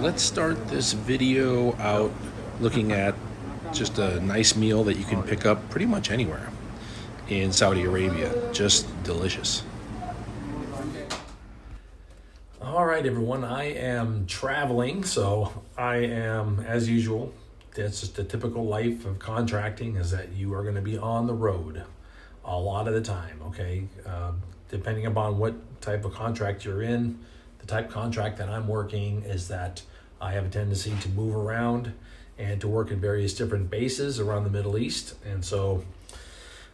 Let's start this video out looking at just a nice meal that you can pick up pretty much anywhere in Saudi Arabia. Just delicious. All right, everyone, I am traveling, so I am, as usual, that's just the typical life of contracting, is that you are going to be on the road a lot of the time, okay? Depending upon what type of contract you're in, the type of contract that I'm working is that I have a tendency to move around and to work at various different bases around the Middle East. And so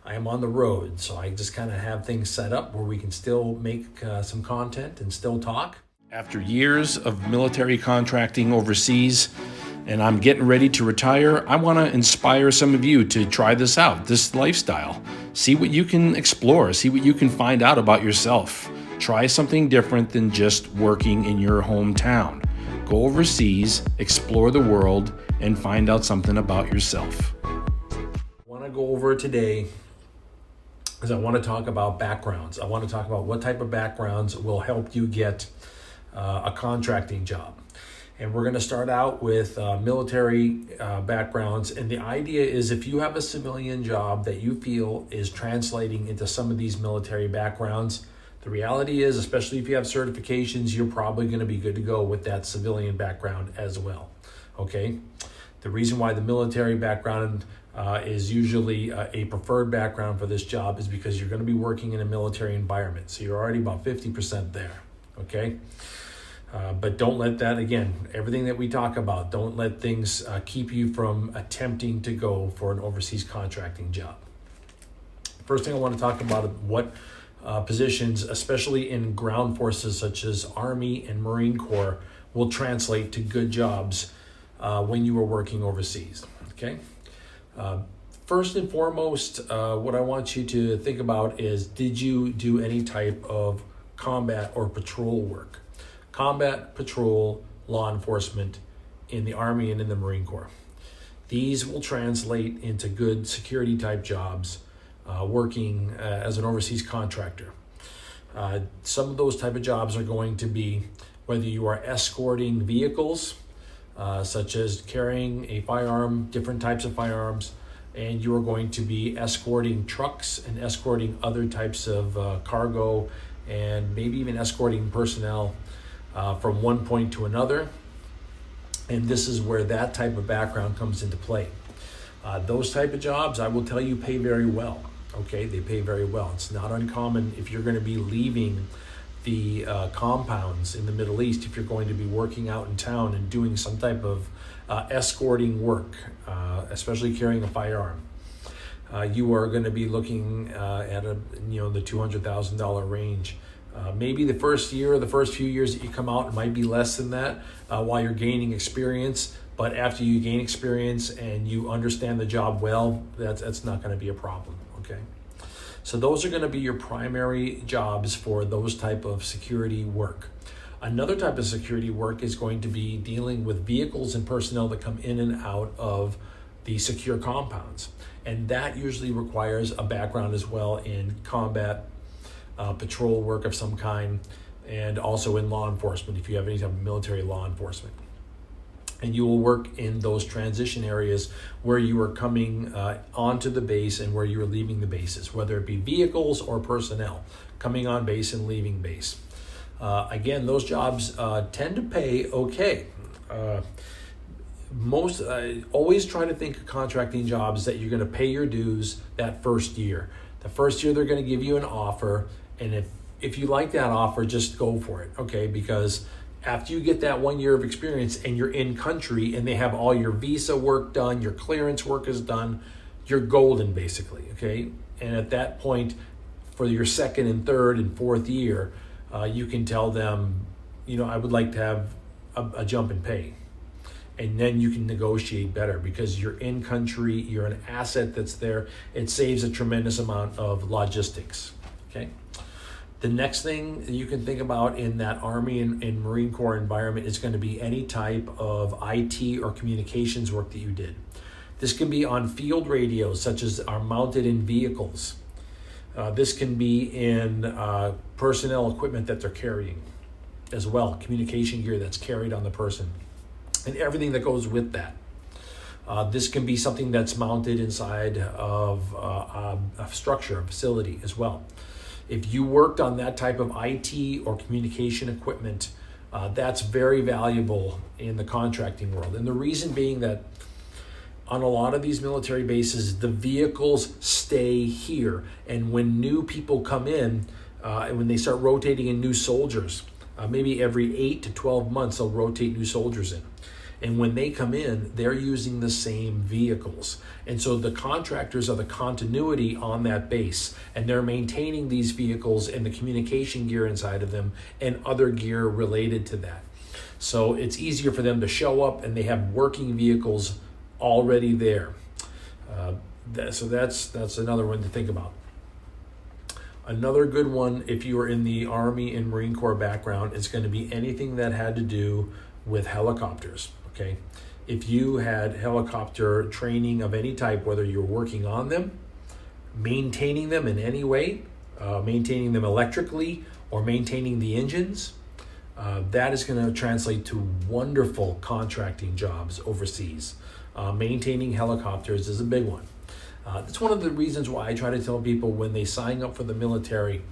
I am on the road. So I just kind of have things set up where we can still make some content and still talk. After years of military contracting overseas, and I'm getting ready to retire, I want to inspire some of you to try this out, this lifestyle. See what you can explore, see what you can find out about yourself. Try something different than just working in your hometown. Go overseas, explore the world, and find out something about yourself. What I want to go over today is I want to talk about backgrounds. I want to talk about what type of backgrounds will help you get a contracting job. And we're going to start out with military backgrounds. And the idea is if you have a civilian job that you feel is translating into some of these military backgrounds, the reality is, especially if you have certifications, you're probably going to be good to go with that civilian background as well, okay? The reason why the military background is usually a preferred background for this job is because you're going to be working in a military environment. So you're already about 50% there, okay? But don't let that, again, everything that we talk about, don't let things keep you from attempting to go for an overseas contracting job. First thing I want to talk about is what positions, especially in ground forces such as Army and Marine Corps, will translate to good jobs when you are working overseas, okay? First and foremost, what I want you to think about is, did you do any type of combat or patrol work? Combat, patrol, law enforcement in the Army and in the Marine Corps. These will translate into good security type jobs working as an overseas contractor. Some of those type of jobs are going to be whether you are escorting vehicles, such as carrying a firearm, different types of firearms, and you are going to be escorting trucks and escorting other types of cargo, and maybe even escorting personnel from one point to another. And this is where that type of background comes into play. Those type of jobs, I will tell you, pay very well. Okay, they pay very well. It's not uncommon if you're going to be leaving the compounds in the Middle East, if you're going to be working out in town and doing some type of escorting work, especially carrying a firearm. You are going to be looking at the $200,000 range. Maybe the first year or the first few years that you come out, it might be less than that while you're gaining experience. But after you gain experience and you understand the job well, that's not going to be a problem, okay? So those are going to be your primary jobs for those type of security work. Another type of security work is going to be dealing with vehicles and personnel that come in and out of the secure compounds. And that usually requires a background as well in combat, patrol work of some kind, and also in law enforcement if you have any type of military law enforcement. And you will work in those transition areas where you are coming onto the base and where you are leaving the bases, whether it be vehicles or personnel coming on base and leaving base. Again, those jobs tend to pay okay. Always try to think of contracting jobs that you're going to pay your dues that first year. The first year they're going to give you an offer, and if you like that offer, just go for it, okay? Because after you get that 1 year of experience and you're in country and they have all your visa work done, your clearance work is done, you're golden basically, okay? And at that point, for your second and third and fourth year, you can tell them, I would like to have a jump in pay. And then you can negotiate better because you're in country, you're an asset that's there. It saves a tremendous amount of logistics, okay? The next thing you can think about in that Army and Marine Corps environment is going to be any type of IT or communications work that you did. This can be on field radios, such as are mounted in vehicles. This can be in personnel equipment that they're carrying as well, communication gear that's carried on the person. and everything that goes with that. This can be something that's mounted inside of a structure, a facility as well. If you worked on that type of IT or communication equipment, that's very valuable in the contracting world. And the reason being that on a lot of these military bases, the vehicles stay here. And when new people come in, when they start rotating in new soldiers, maybe every 8 to 12 months, they'll rotate new soldiers in. And when they come in, they're using the same vehicles. And so the contractors are the continuity on that base, and they're maintaining these vehicles and the communication gear inside of them and other gear related to that. So it's easier for them to show up, and they have working vehicles already there. So that's another one to think about. Another good one, if you are in the Army and Marine Corps background, it's going to be anything that had to do with helicopters. Okay, if you had helicopter training of any type, whether you're working on them, maintaining them in any way, maintaining them electrically, or maintaining the engines, that is going to translate to wonderful contracting jobs overseas. Maintaining helicopters is a big one. That's one of the reasons why I try to tell people when they sign up for the military,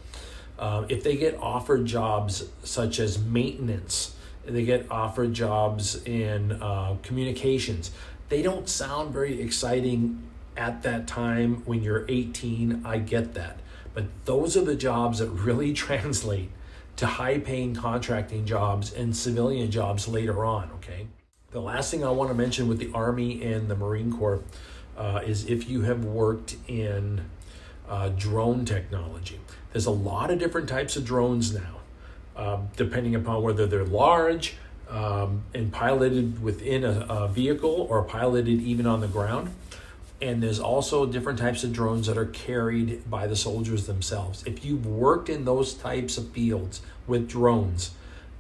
if they get offered jobs such as maintenance, they get offered jobs in communications, they don't sound very exciting at that time when you're 18. I get that. But those are the jobs that really translate to high-paying contracting jobs and civilian jobs later on, okay? The last thing I want to mention with the Army and the Marine Corps is if you have worked in drone technology. There's a lot of different types of drones now. Depending upon whether they're large and piloted within a vehicle or piloted even on the ground. And there's also different types of drones that are carried by the soldiers themselves. If you've worked in those types of fields with drones,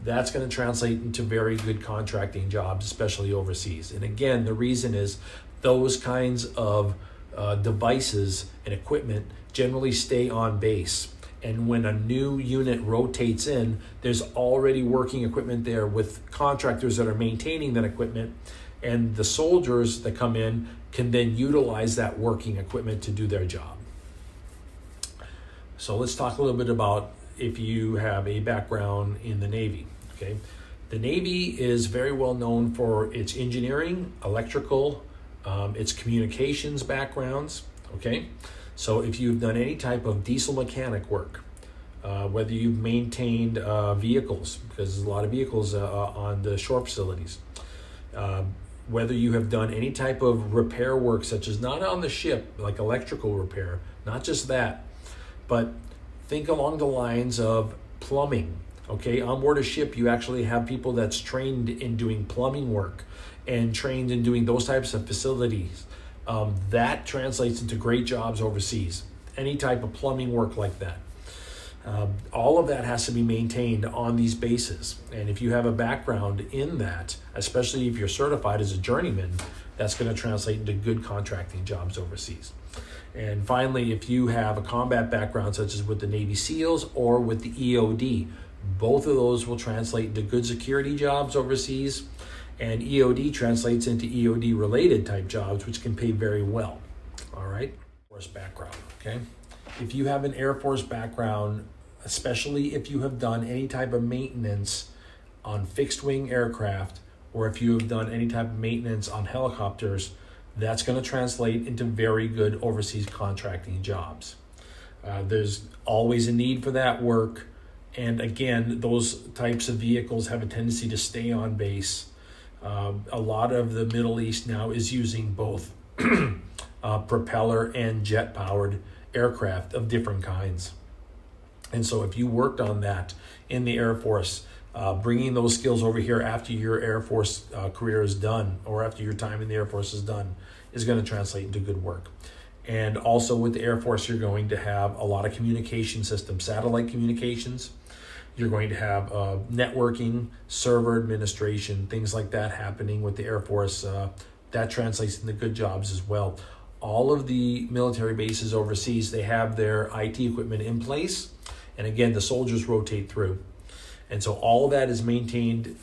that's going to translate into very good contracting jobs, especially overseas. And again, the reason is those kinds of devices and equipment generally stay on base. And when a new unit rotates in, there's already working equipment there with contractors that are maintaining that equipment. And the soldiers that come in can then utilize that working equipment to do their job. So let's talk a little bit about if you have a background in the Navy, okay? The Navy is very well known for its engineering, electrical, its communications backgrounds, okay? So if you've done any type of diesel mechanic work, whether you've maintained vehicles, because there's a lot of vehicles on the shore facilities, whether you have done any type of repair work, such as not on the ship, like electrical repair, not just that, but think along the lines of plumbing, okay? On board a ship, you actually have people that's trained in doing plumbing work and trained in doing those types of facilities. That translates into great jobs overseas. Any type of plumbing work like that. All of that has to be maintained on these bases. And if you have a background in that, especially if you're certified as a journeyman, that's going to translate into good contracting jobs overseas. And finally, if you have a combat background, such as with the Navy SEALs or with the EOD, both of those will translate into good security jobs overseas. And EOD translates into EOD related type jobs, which can pay very well. All right. Air Force background. Okay. If you have an Air Force background, especially if you have done any type of maintenance on fixed wing aircraft, or if you have done any type of maintenance on helicopters, that's going to translate into very good overseas contracting jobs. There's always a need for that work. And again, those types of vehicles have a tendency to stay on base. A lot of the Middle East now is using both propeller and jet-powered aircraft of different kinds. And so if you worked on that in the Air Force, bringing those skills over here after your Air Force career is done, or after your time in the Air Force is done, is going to translate into good work. And also with the Air Force, you're going to have a lot of communication systems, satellite communications. You're going to have networking, server administration, things like that happening with the Air Force. That translates into good jobs as well. All of the military bases overseas, they have their IT equipment in place. And again, the soldiers rotate through. And so all of that is maintained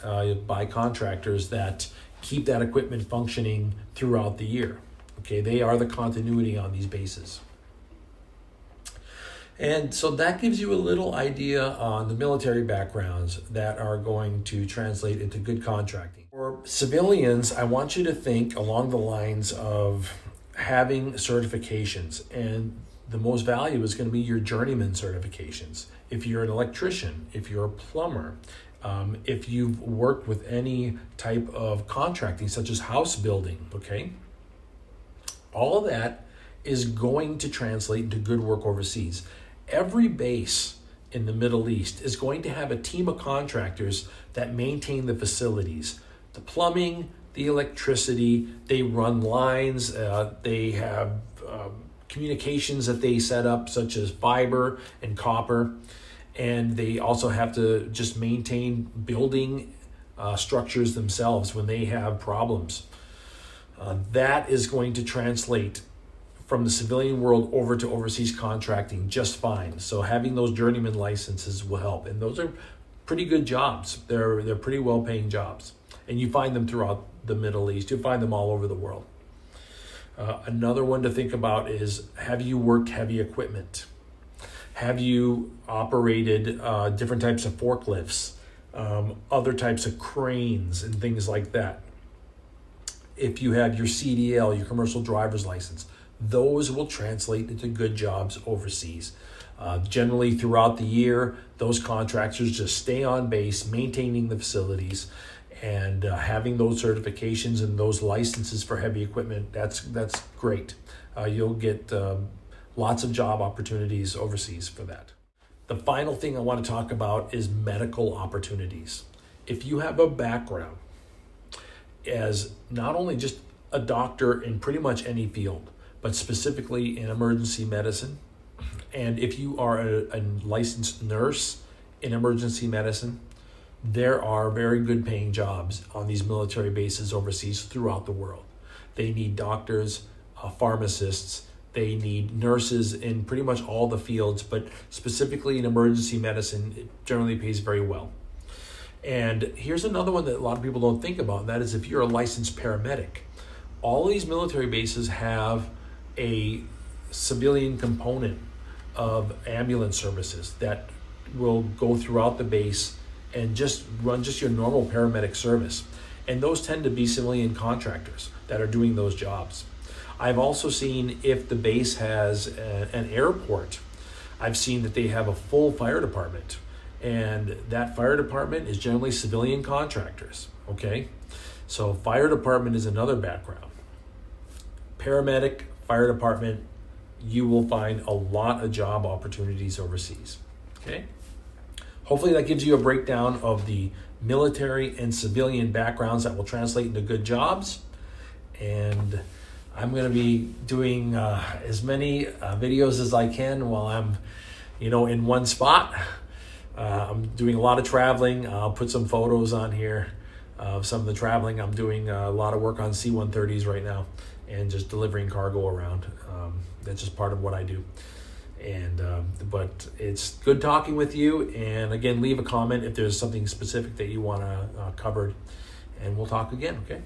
by contractors that keep that equipment functioning throughout the year. Okay, they are the continuity on these bases. And so that gives you a little idea on the military backgrounds that are going to translate into good contracting. For civilians, I want you to think along the lines of having certifications, and the most valuable is going to be your journeyman certifications. If you're an electrician, if you're a plumber, if you've worked with any type of contracting such as house building, okay? All of that is going to translate into good work overseas. Every base in the Middle East is going to have a team of contractors that maintain the facilities, the plumbing, the electricity, they run lines, they have communications that they set up such as fiber and copper, and they also have to just maintain building structures themselves when they have problems. That is going to translate from the civilian world over to overseas contracting just fine. So having those journeyman licenses will help. And those are pretty good jobs. They're pretty well-paying jobs. And you find them throughout the Middle East. You find them all over the world. Another one to think about is, have you worked heavy equipment? Have you operated different types of forklifts, other types of cranes and things like that? If you have your CDL, your commercial driver's license, those will translate into good jobs overseas. Generally throughout the year, those contractors just stay on base, maintaining the facilities, and having those certifications and those licenses for heavy equipment, that's great. You'll get lots of job opportunities overseas for that. The final thing I want to talk about is medical opportunities. If you have a background as not only just a doctor in pretty much any field, but specifically in emergency medicine, and if you are a licensed nurse in emergency medicine, there are very good paying jobs on these military bases overseas throughout the world. They need doctors, pharmacists, they need nurses in pretty much all the fields, but specifically in emergency medicine, it generally pays very well. And here's another one that a lot of people don't think about, and that is if you're a licensed paramedic. All these military bases have a civilian component of ambulance services that will go throughout the base and just run just your normal paramedic service. And those tend to be civilian contractors that are doing those jobs. I've also seen if the base has an airport, I've seen that they have a full fire department, and that fire department is generally civilian contractors, okay? So fire department is another background. Paramedic, fire department, you will find a lot of job opportunities overseas, okay? Hopefully that gives you a breakdown of the military and civilian backgrounds that will translate into good jobs. And I'm going to be doing as many videos as I can while I'm, in one spot. I'm doing a lot of traveling. I'll put some photos on here of some of the traveling. I'm doing a lot of work on C-130s right now and just delivering cargo around. That's just part of what I do. And but it's good talking with you. And again, leave a comment if there's something specific that you want to covered, and we'll talk again, okay?